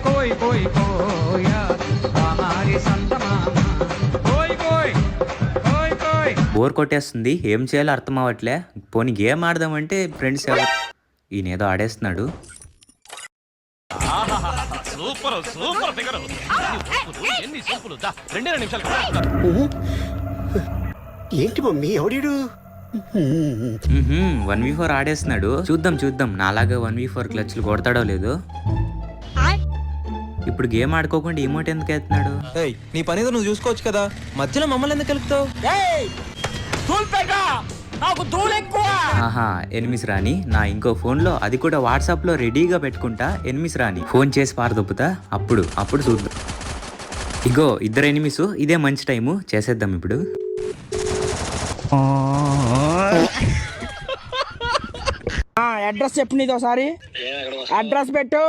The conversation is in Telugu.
కోయ్ కోయ్ కోయా హమారి సంతమామ కోయ్ కోయ్ కోయ్ కోయ్. బోర్ కొట్టేస్తుంది, ఏం చేయాలో అర్థం అవ్వట్లే. పోనీ గేమ్ ఆడదామంటే ఫ్రెండ్స్ ఎవరు, ఈయనేదో ఆడేస్తున్నాడు. Super super figure. ఎన్ని సింపుల్ 2 నిమిషాలు. ఏంటి మమ్మీ ఎవడీడు? 1v4 ఆడేస్తున్నాడు. చూద్దాం నాలాగా 1v4 క్లచ్లు కొడతాడో లేదో. ఇప్పుడు గేమ్ ఆడుకోకుండా ఇమోట్ ఎందుకు ఎత్తున్నాడు? నీ పనిదో నువ్వు చూసుకోవచ్చు కదా, మధ్యలో మమ్మల్ని ఎందుకు కలుపుతావు? ఆహా, ఎనిమిస్ రాని నా ఇంకో ఫోన్ లో, అది కూడా వాట్సాప్ లో రెడీగా పెట్టుకుంటా. ఎనిమిస్ రాని ఫోన్ చేసి పారదొప్పుతా. అప్పుడు చూద్దాం. ఇగో 2 ఎనిమిస్, ఇదే మంచి టైము, చేసేద్దాం ఇప్పుడు. అడ్రస్ చెప్పు, నీది ఒకసారి అడ్రస్ పెట్టు.